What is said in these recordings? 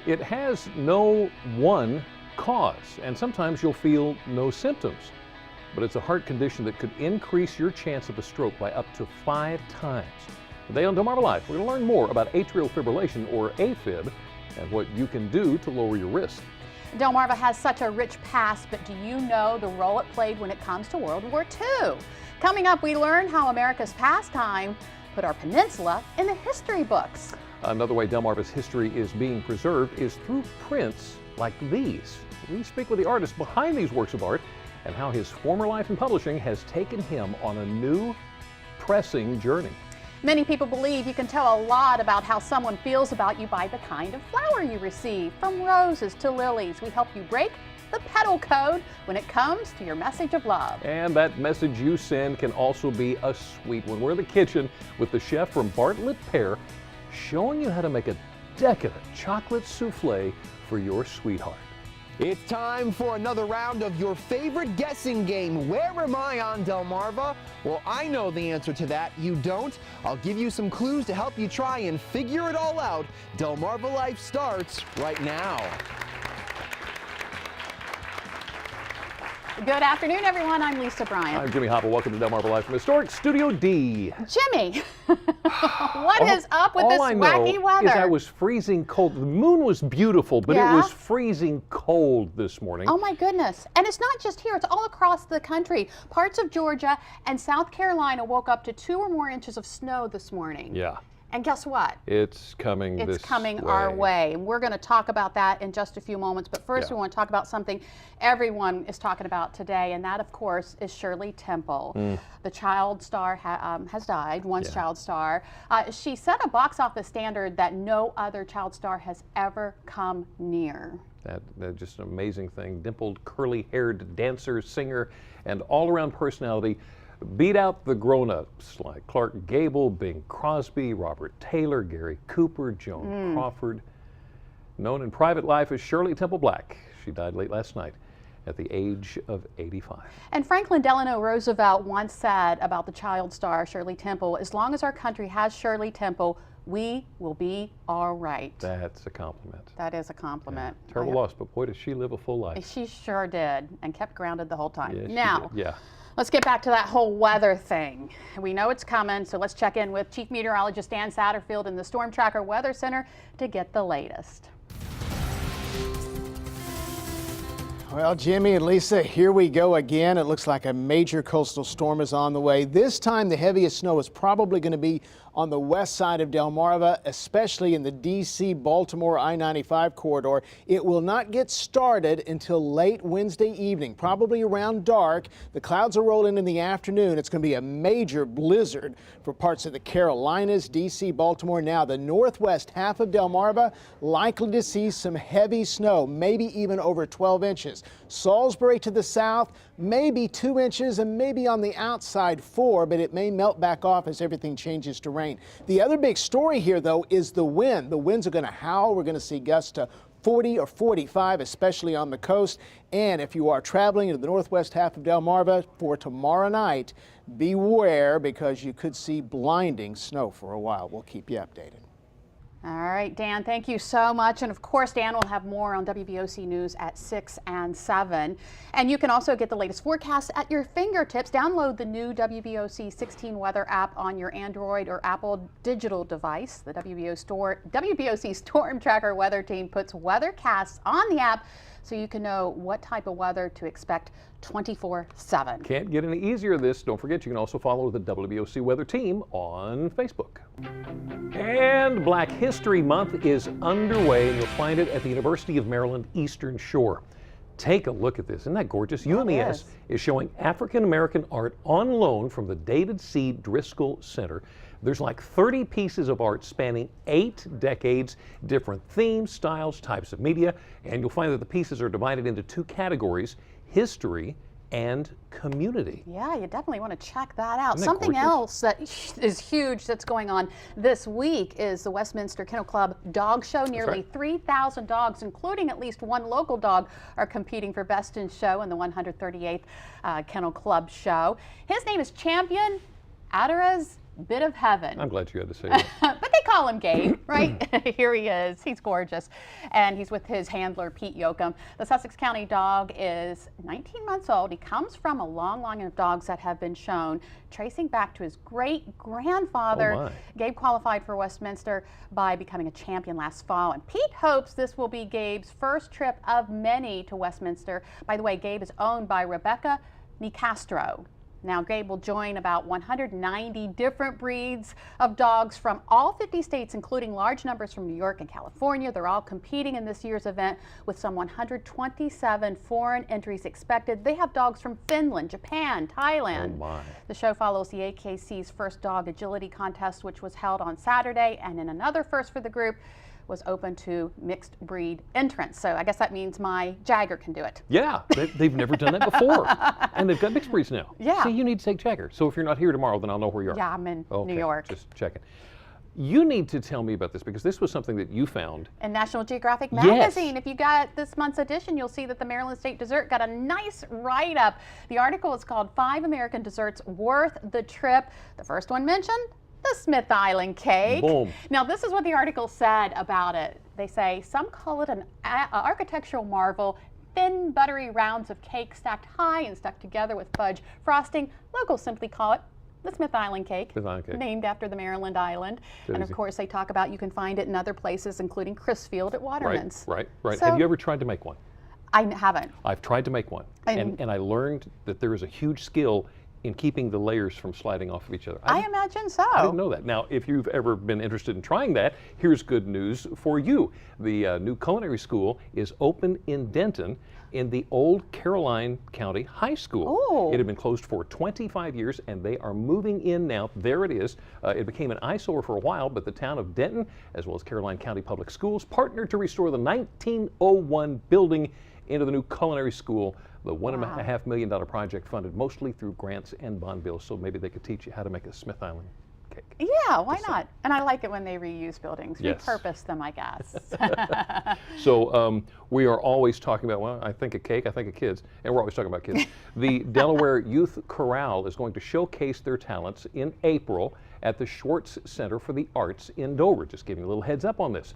It has no one cause, and sometimes you'll feel no symptoms. But it's a heart condition that could increase your chance of a stroke by up to 5 times. Today on Delmarva Life, we're going to learn more about atrial fibrillation, or AFib, and what you can do to lower your risk. Delmarva has such a rich past, but do you know the role it played when it comes to World War II? Coming up, we learn how America's pastime put our peninsula in the history books. Another way Delmarva's history is being preserved is through prints like these. We speak with the artist behind these works of art and how his former life in publishing has taken him on a new pressing journey. Many people believe you can tell a lot about how someone feels about you by the kind of flower you receive. From roses to lilies, we help you break the petal code when it comes to your message of love. And that message you send can also be a sweet one. We're in the kitchen with the chef from Bartlett Pear, showing you how to make a decadent chocolate souffle for your sweetheart. It's time for another round of your favorite guessing game. Where am I on Delmarva? Well, I know the answer to that. You don't? I'll give you some clues to help you try and figure it all out. Delmarva Life starts right now. Good afternoon, everyone. I'm Lisa Bryant. I'm Jimmy Hopple. Welcome to Delmarva Life from Historic Studio D. Jimmy, what is up with this wacky weather? Is I was freezing cold. The moon was beautiful, but Yeah? it was freezing cold this morning. Oh my goodness. And it's not just here, it's all across the country. Parts of Georgia and South Carolina woke up to 2 or more inches of snow this morning. Yeah. And guess what? It's coming It's coming our way. And we're going to talk about that in just a few moments. But first, we want to talk about something everyone is talking about today. And that, of course, is Shirley Temple. The child star has died, once child star. She set a box office standard that no other child star has ever come near. That's just an amazing thing. Dimpled, curly-haired dancer, singer, and all-around personality. Beat out the grown-ups like Clark Gable, Bing Crosby, Robert Taylor, Gary Cooper, Joan Crawford. Known in private life as Shirley Temple Black. She died late last night at the age of 85. And Franklin Delano Roosevelt once said about the child star Shirley Temple, as long as our country has Shirley Temple, we will be all right. That's a compliment. That is a compliment. Yeah. Terrible loss, but boy, did she live a full life. She sure did, and kept grounded the whole time. Yeah, now, she did. Yeah. Let's get back to that whole weather thing. We know it's coming, so let's check in with Chief Meteorologist Dan Satterfield in the Storm Tracker Weather Center to get the latest. Well, Jimmy and Lisa, here we go again. It looks like a major coastal storm is on the way. This time, the heaviest snow is probably going to be on the west side of Delmarva, especially in the D.C.-Baltimore I-95 corridor. It will not get started until late Wednesday evening, probably around dark. The clouds will roll in the afternoon. It's going to be a major blizzard for parts of the Carolinas, D.C., Baltimore. Now, the northwest half of Delmarva, likely to see some heavy snow, maybe even over 12 inches. Salisbury to the south, maybe 2 inches, and maybe on the outside 4, but it may melt back off as everything changes to rain. The other big story here, though, is the wind. The winds are going to howl. We're going to see gusts to 40 or 45, especially on the coast. And if you are traveling into the northwest half of Delmarva for tomorrow night, beware, because you could see blinding snow for a while. We'll keep you updated. All right, Dan, thank you so much. And of course, Dan will have more on WBOC News at 6 and 7. And you can also get the latest forecast at your fingertips. Download the new WBOC 16 weather app on your Android or Apple digital device. The WBOC Storm Tracker weather team puts weathercasts on the app so you can know what type of weather to expect 24/7. Can't get any easier than this. Don't forget, you can also follow the WBOC Weather Team on Facebook. And Black History Month is underway, and you'll find it at the University of Maryland Eastern Shore. Take a look at this. Isn't that gorgeous? UMES is showing African American art on loan from the David C. Driscoll Center. There's like 30 pieces of art spanning 8 decades, different themes, styles, types of media, and you'll find that the pieces are divided into 2 categories: history and community. Yeah, you definitely want to check that out. Isn't that Something gorgeous? else that is huge that's going on this week is the Westminster Kennel Club Dog Show. Nearly 3,000 dogs, including at least 1 local dog, are competing for Best in Show in the 138th Kennel Club Show. His name is Champion Adara's Bit of Heaven. I'm glad you had to say that. But they call him Gabe, right? Here he is. He's gorgeous. And he's with his handler, Pete Yoakum. The Sussex County dog is 19 months old. He comes from a long line of dogs that have been shown, tracing back to his great-grandfather. Oh my. Gabe qualified for Westminster by becoming a champion last fall. And Pete hopes this will be Gabe's first trip of many to Westminster. By the way, Gabe is owned by Rebecca Nicastro. Now, Gabe will join about 190 different breeds of dogs from all 50 states, including large numbers from New York and California. They're all competing in this year's event with some 127 foreign entries expected. They have dogs from Finland, Japan, Thailand. Oh my. The show follows the AKC's first dog agility contest, which was held on Saturday, and in another first for the group, was open to mixed breed entrants. So I guess that means my Jagger can do it. Yeah, they've never done that before. And they've got mixed breeds now. Yeah. See, you need to take Jagger. So if you're not here tomorrow, then I'll know where you are. Yeah, I'm in Okay, New York. Just checking. You need to tell me about this because this was something that you found. In National Geographic Yes. magazine. If you got this month's edition, you'll see that the Maryland State Dessert got a nice write-up. The article is called 5 American Desserts Worth the Trip. The first one mentioned, the Smith Island cake. Boom. Now, this is what the article said about it. They say, some call it an architectural marvel, thin, buttery rounds of cake stacked high and stuck together with fudge frosting. Locals simply call it the Smith Island cake, Smith Island cake. named after the Maryland island. So and of easy. course, they talk about you can find it in other places, including Crisfield at Waterman's. Right. So- Have you ever tried to make one? I haven't. I've tried to make one. And- And I learned that there is a huge skill in keeping the layers from sliding off of each other. I imagine so. I didn't know that. Now, if you've ever been interested in trying that, here's good news for you. The new culinary school is open in Denton in the old Caroline County High School. Ooh. It had been closed for 25 years, and they are moving in now. There it is. It became an eyesore for a while, but the town of Denton, as well as Caroline County Public Schools, partnered to restore the 1901 building into the new culinary school. The $1.5 million project funded mostly through grants and bond bills, so maybe they could teach you how to make a Smith Island cake. Yeah, why not? And I like it when they reuse buildings, Yes. repurpose them, I guess. So we are always talking about, well, I think of cake, I think of kids, and we're always talking about kids. The Delaware Youth Chorale is going to showcase their talents in April at the Schwartz Center for the Arts in Dover. Just giving you a little heads up on this.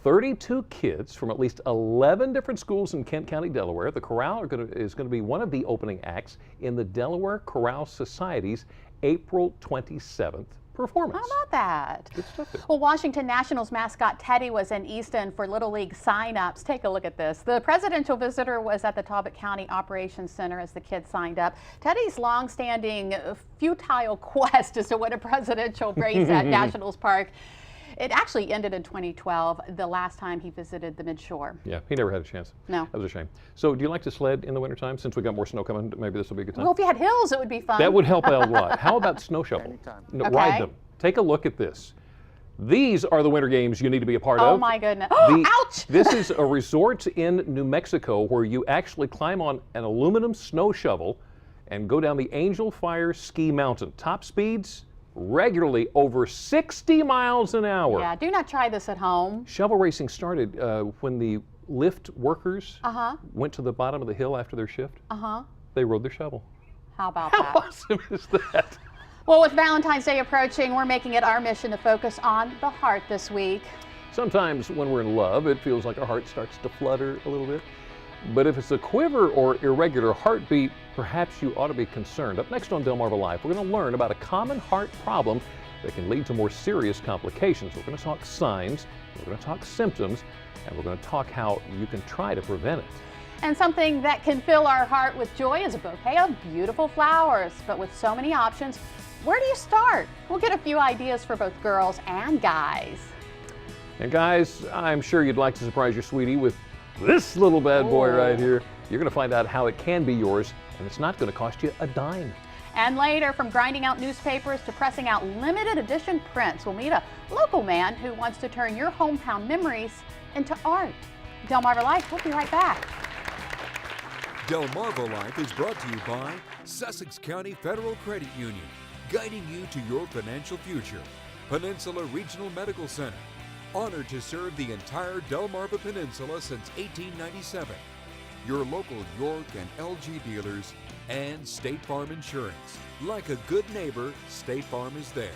32 kids from at least 11 different schools in Kent County, Delaware. The chorale is going to be one of the opening acts in the Delaware Chorale Society's April 27th performance. How about that? Good stuff there. Well, Washington Nationals mascot Teddy was in Easton for Little League sign-ups. Take a look at this. The presidential visitor was at the Talbot County Operations Center as the kids signed up. Teddy's long-standing futile quest is to win a presidential race at Nationals Park. It actually ended in 2012, the last time he visited the Midshore. Yeah, he never had a chance. No. That was a shame. So do you like to sled in the wintertime? Since we got more snow coming, maybe this will be a good time. Well, if you had hills, it would be fun. That would help out a lot. How about snow shovel? No, Okay. Ride them. Take a look at this. These are the winter games you need to be a part Oh of. my goodness. The- Ouch! This is a resort in New Mexico where you actually climb on an aluminum snow shovel and go down the Angel Fire Ski Mountain. Top speeds regularly over 60 miles an hour. Yeah, do not try this at home. Shovel racing started when the lift workers went to the bottom of the hill after their shift. They rode their shovel. How about How that? awesome is that? Well, with Valentine's Day approaching, we're making it our mission to focus on the heart this week. Sometimes when we're in love, it feels like our heart starts to flutter a little bit. But if it's a quiver or irregular heartbeat, perhaps you ought to be concerned. Up next on Delmarva Live, we're going to learn about a common heart problem that can lead to more serious complications. We're going to talk signs, we're going to talk symptoms, and we're going to talk how you can try to prevent it. And something that can fill our heart with joy is a bouquet of beautiful flowers. But with so many options, where do you start? We'll get a few ideas for both girls and guys. And guys, I'm sure you'd like to surprise your sweetie with this little bad boy right here. You're going to find out how it can be yours, and it's not going to cost you a dime. And later, from grinding out newspapers to pressing out limited edition prints, we'll meet a local man who wants to turn your hometown memories into art. Delmarva Life, we'll be right back. Delmarva Life is brought to you by Sussex County Federal Credit Union, guiding you to your financial future. Peninsula Regional Medical Center, honored to serve the entire Delmarva Peninsula since 1897. Your local York and LG dealers, and State Farm Insurance. Like a good neighbor, State Farm is there.